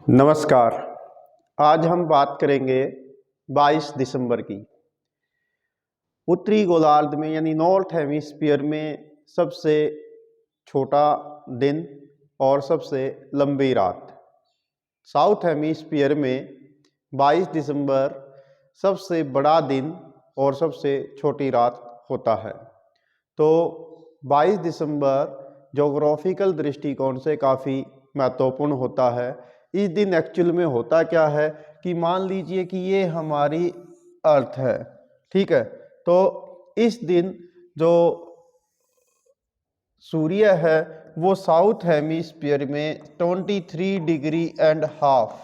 नमस्कार। आज हम बात करेंगे 22 दिसंबर की। उत्तरी गोलार्ध में यानी नॉर्थ हेमिस्फीयर में सबसे छोटा दिन और सबसे लंबी रात। साउथ हेमिस्फीयर में 22 दिसंबर सबसे बड़ा दिन और सबसे छोटी रात होता है। तो 22 दिसंबर ज्योग्राफिकल दृष्टिकोण से काफ़ी महत्वपूर्ण होता है। इस दिन एक्चुअल में होता क्या है कि मान लीजिए कि ये हमारी अर्थ है, ठीक है। तो इस दिन जो सूर्य है वो साउथ हेमिस्फीयर में 23 डिग्री एंड हाफ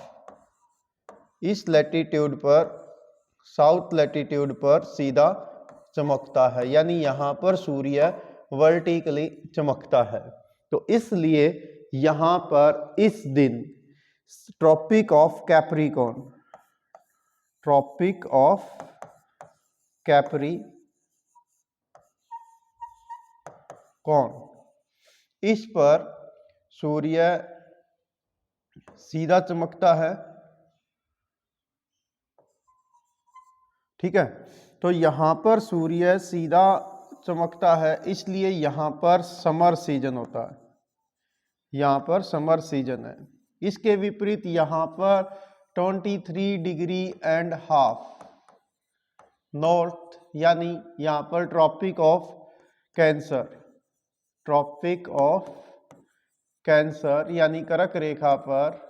इस लैटिट्यूड पर, साउथ लैटिट्यूड पर सीधा चमकता है, यानी यहाँ पर सूर्य वर्टिकली चमकता है। तो इसलिए यहाँ पर इस दिन tropic of Capricorn, tropic of Capricorn, इस पर सूर्य सीधा चमकता है, ठीक है। तो यहाँ पर सूर्य सीधा चमकता है, इसलिए यहाँ पर समर सीजन होता है, यहाँ पर समर सीजन है। इसके विपरीत यहाँ पर 23 डिग्री एंड हाफ नॉर्थ, यानी यहाँ पर tropic of Cancer, tropic of Cancer यानी कर्क रेखा पर,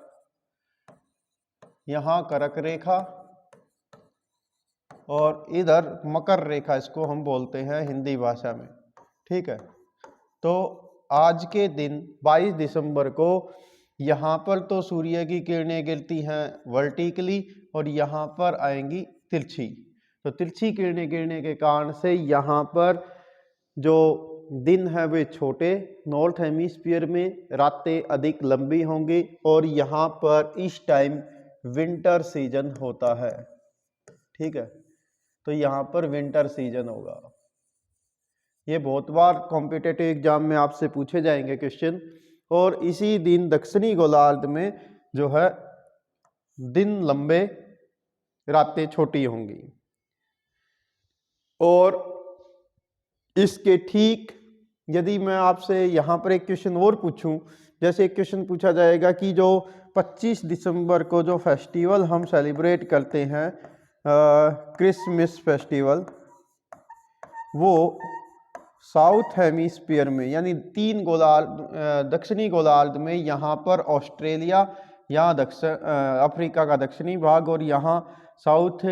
यहाँ कर्क रेखा और इधर मकर रेखा, इसको हम बोलते हैं हिंदी भाषा में, ठीक है। तो आज के दिन 22 दिसंबर को यहाँ पर तो सूर्य की किरणें गिरती हैं वर्टिकली और यहाँ पर आएंगी तिरछी। तो तिरछी किरणें गिरने के कारण से यहाँ पर जो दिन है वे छोटे, नॉर्थ हेमिस्फीयर में रातें अधिक लंबी होंगी और यहाँ पर इस टाइम विंटर सीजन होता है, ठीक है। तो यहाँ पर विंटर सीजन होगा। ये बहुत बार कॉम्पिटिटिव एग्जाम में आपसे पूछे जाएंगे क्वेश्चन। और इसी दिन दक्षिणी गोलार्ध में जो है दिन लंबे, रातें छोटी होंगी। और इसके ठीक यदि मैं आपसे यहाँ पर एक क्वेश्चन और पूछूं, जैसे एक क्वेश्चन पूछा जाएगा कि जो 25 दिसंबर को जो फेस्टिवल हम सेलिब्रेट करते हैं, क्रिसमस फेस्टिवल, वो साउथ हेमिस्फीयर में यानी दक्षिणी गोलार्ध में, यहाँ पर ऑस्ट्रेलिया, यहाँ अफ्रीका का दक्षिणी भाग और यहाँ साउथ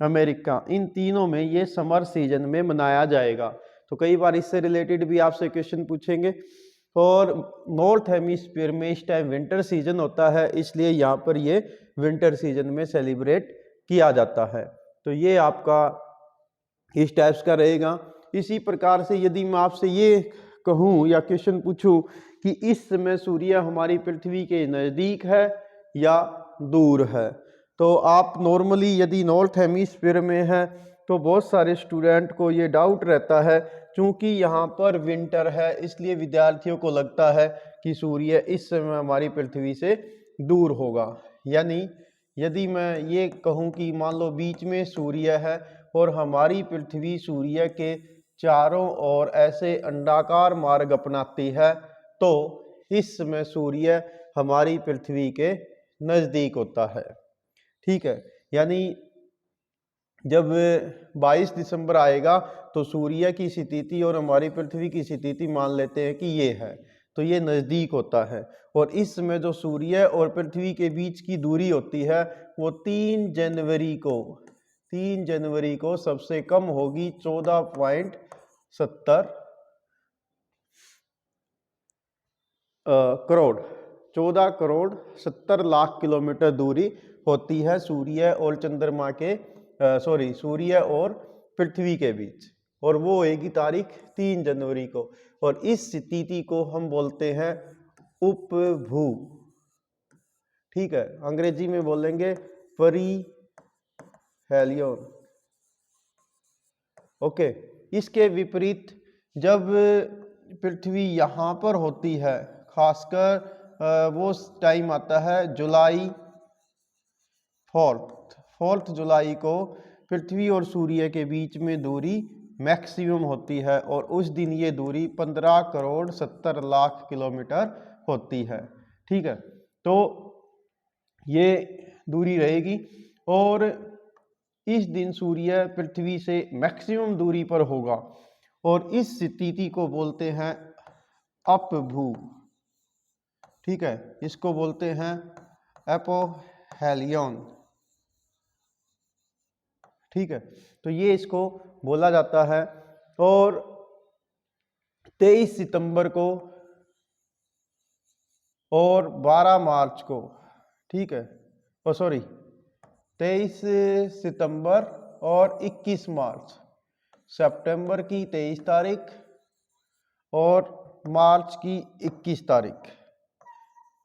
अमेरिका, इन तीनों में ये समर सीजन में मनाया जाएगा। तो कई बार इससे रिलेटेड भी आपसे क्वेश्चन पूछेंगे। और नॉर्थ हेमिस्फीयर में इस टाइम विंटर सीजन होता है, इसलिए यहाँ पर ये विंटर सीजन में सेलिब्रेट किया जाता है। तो ये आपका इस टाइप्स का रहेगा। इसी प्रकार से यदि मैं आपसे ये कहूँ या क्वेश्चन पूछूं कि इस समय सूर्य हमारी पृथ्वी के नज़दीक है या दूर है, तो आप नॉर्मली यदि नॉर्थ हेमिस्फीयर में है तो बहुत सारे स्टूडेंट को ये डाउट रहता है, क्योंकि यहाँ पर विंटर है इसलिए विद्यार्थियों को लगता है कि सूर्य इस समय हमारी पृथ्वी से दूर होगा। यानी यदि मैं ये कहूँ कि मान लो बीच में सूर्य है और हमारी पृथ्वी सूर्य के चारों ओर ऐसे अंडाकार मार्ग अपनाती है, तो इस समय सूर्य हमारी पृथ्वी के नज़दीक होता है, ठीक है। यानी जब 22 दिसंबर आएगा तो सूर्य की स्थिति और हमारी पृथ्वी की स्थिति मान लेते हैं कि ये है, तो ये नज़दीक होता है। और इस समय जो सूर्य और पृथ्वी के बीच की दूरी होती है वो 3 जनवरी को सबसे कम होगी 14.70 करोड़, 14 करोड़ 70 लाख किलोमीटर दूरी होती है सूर्य और चंद्रमा के सूर्य और पृथ्वी के बीच, और वो होगी तारीख 3 जनवरी को। और इस स्थिति को हम बोलते हैं उपभू, ठीक है। अंग्रेजी में बोलेंगे परीहेलियन, ओके। इसके विपरीत जब पृथ्वी यहाँ पर होती है, खासकर वो टाइम आता है जुलाई 4 जुलाई को पृथ्वी और सूर्य के बीच में दूरी मैक्सिमम होती है और उस दिन ये दूरी 15 करोड़ 70 लाख किलोमीटर होती है। ठीक है, तो ये दूरी रहेगी और इस दिन सूर्य पृथ्वी से मैक्सिमम दूरी पर होगा और इस स्थिति को बोलते हैं अपभू। ठीक है, इसको बोलते हैं एपोहेलियन। ठीक है, तो ये इसको बोला जाता है। और 23 सितंबर को और 12 मार्च को, ठीक है, 23 सितंबर और 21 मार्च, सितंबर की 23 तारीख और मार्च की 21 तारीख,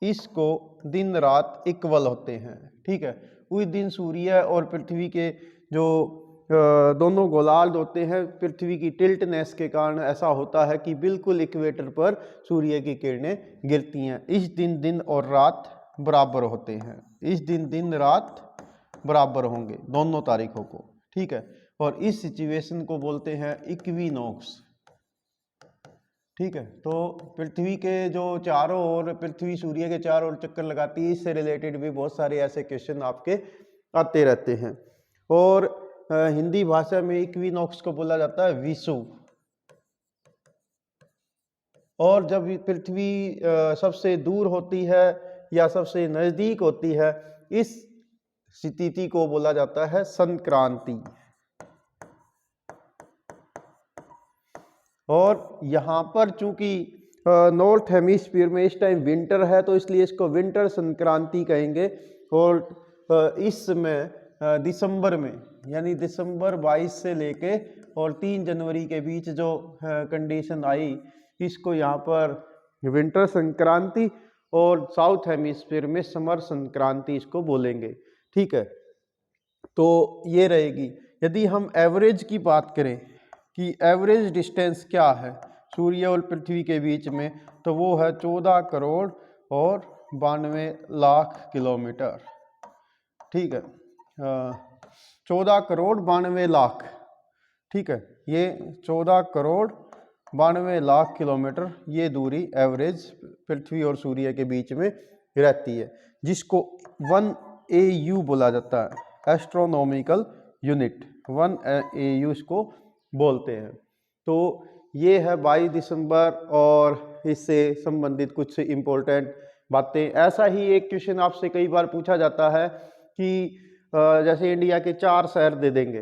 इसको दिन रात इक्वल होते हैं। ठीक है, उस दिन सूर्य और पृथ्वी के जो दोनों गोलार्ध होते हैं, पृथ्वी की टिल्टनेस के कारण ऐसा होता है कि बिल्कुल इक्वेटर पर सूर्य की किरणें गिरती हैं। इस दिन दिन और रात बराबर होते हैं, इस दिन दिन रात बराबर होंगे दोनों तारीखों को। ठीक है, और इस सिचुएशन को बोलते हैं इक्विनॉक्स। ठीक है, तो पृथ्वी के जो चारों ओर, पृथ्वी सूर्य के चारों ओर चक्कर लगाती है, इससे रिलेटेड भी बहुत सारे ऐसे क्वेश्चन आपके आते रहते हैं। और हिंदी भाषा में इक्विनॉक्स को बोला जाता है विषुव। और जब पृथ्वी सबसे दूर होती है या सबसे नजदीक होती है, इस स्थिति को बोला जाता है संक्रांति। और यहाँ पर चूंकि नॉर्थ हेमिस्फीयर में इस टाइम विंटर है, तो इसलिए इसको विंटर संक्रांति कहेंगे। और इसमें दिसंबर में, यानी दिसंबर 22 से लेके और 3 जनवरी के बीच जो कंडीशन आई, इसको यहाँ पर विंटर संक्रांति और साउथ हेमिस्फीयर में समर संक्रांति इसको बोलेंगे। ठीक है, तो ये रहेगी। यदि हम एवरेज की बात करें कि एवरेज डिस्टेंस क्या है सूर्य और पृथ्वी के बीच में, तो वो है 14 करोड़ और 92 लाख किलोमीटर। ठीक है, 14 करोड़ 92 लाख। ठीक है, ये 14 करोड़ 92 लाख किलोमीटर ये दूरी एवरेज पृथ्वी और सूर्य के बीच में रहती है, जिसको 1 AU बोला जाता है, एस्ट्रोनॉमिकल यूनिट। 1 AU इसको बोलते हैं। तो ये है 22 दिसंबर और इससे संबंधित कुछ इम्पोर्टेंट बातें। ऐसा ही एक क्वेश्चन आपसे कई बार पूछा जाता है कि जैसे इंडिया के 4 शहर दे देंगे,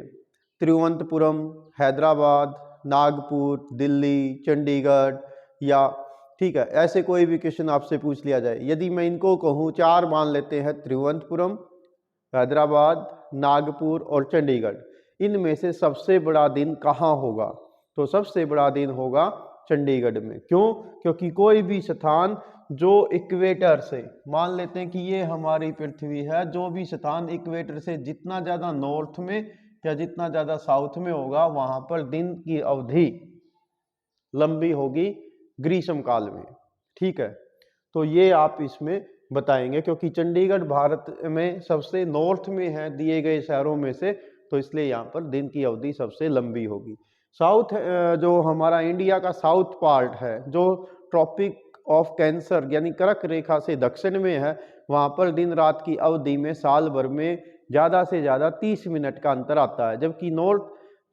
तिरुवनंतपुरम, हैदराबाद, नागपुर, दिल्ली, चंडीगढ़, या ठीक है, ऐसे कोई भी क्वेश्चन आपसे पूछ लिया जाए, यदि मैं इनको कहूँ 4 मान लेते हैं, तिरुवनंतपुरम, हैदराबाद, नागपुर और चंडीगढ़, इनमें से सबसे बड़ा दिन कहाँ होगा? तो सबसे बड़ा दिन होगा चंडीगढ़ में। क्यों? क्योंकि कोई भी स्थान जो इक्वेटर से, मान लेते हैं कि ये हमारी पृथ्वी है, जो भी स्थान इक्वेटर से जितना ज़्यादा नॉर्थ में या जितना ज़्यादा साउथ में होगा, वहाँ पर दिन की अवधि लंबी होगी ग्रीष्म काल में। ठीक है, तो ये आप इसमें बताएंगे, क्योंकि चंडीगढ़ भारत में सबसे नॉर्थ में है दिए गए शहरों में से, तो इसलिए यहाँ पर दिन की अवधि सबसे लंबी होगी। साउथ जो हमारा इंडिया का साउथ पार्ट है, जो ट्रॉपिक ऑफ कैंसर यानी कर्क रेखा से दक्षिण में है, वहाँ पर दिन रात की अवधि में साल भर में ज़्यादा से ज़्यादा 30 मिनट का अंतर आता है। जबकि नॉर्थ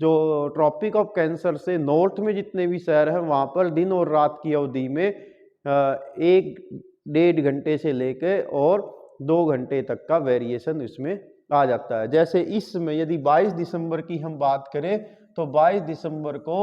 जो ट्रॉपिक ऑफ कैंसर से नॉर्थ में जितने भी शहर हैं, वहाँ पर दिन और रात की अवधि में 1-1.5 घंटे से लेकर और 2 घंटे तक का वेरिएशन इसमें आ जाता है। जैसे इसमें यदि 22 दिसंबर की हम बात करें, तो 22 दिसंबर को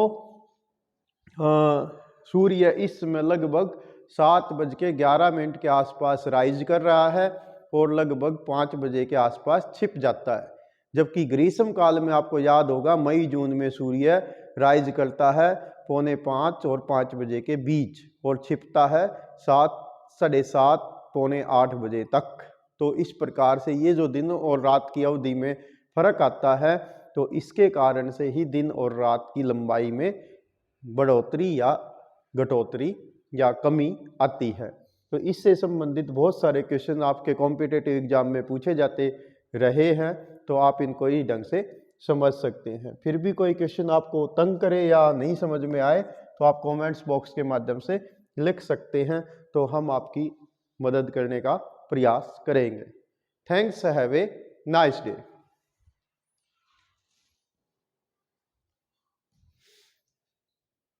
सूर्य इस समय लगभग 7:11 के आसपास राइज कर रहा है और लगभग 5 बजे के आसपास छिप जाता है। जबकि ग्रीष्म काल में आपको याद होगा मई जून में सूर्य राइज करता है 4:45 और 5 बजे के बीच और छिपता है 7, 7:30, 7:45 बजे तक। तो इस प्रकार से ये जो दिन और रात की अवधि में फर्क आता है, तो इसके कारण से ही दिन और रात की लंबाई में बढ़ोतरी या घटोतरी या कमी आती है। तो इससे संबंधित बहुत सारे क्वेश्चन आपके कॉम्पिटिटिव एग्जाम में पूछे जाते रहे हैं, तो आप इनको ही ढंग से समझ सकते हैं। फिर भी कोई क्वेश्चन आपको तंग करे या नहीं समझ में आए तो आप कमेंट्स बॉक्स के माध्यम से लिख सकते हैं, तो हम आपकी मदद करने का प्रयास करेंगे। Thanks, have a nice day.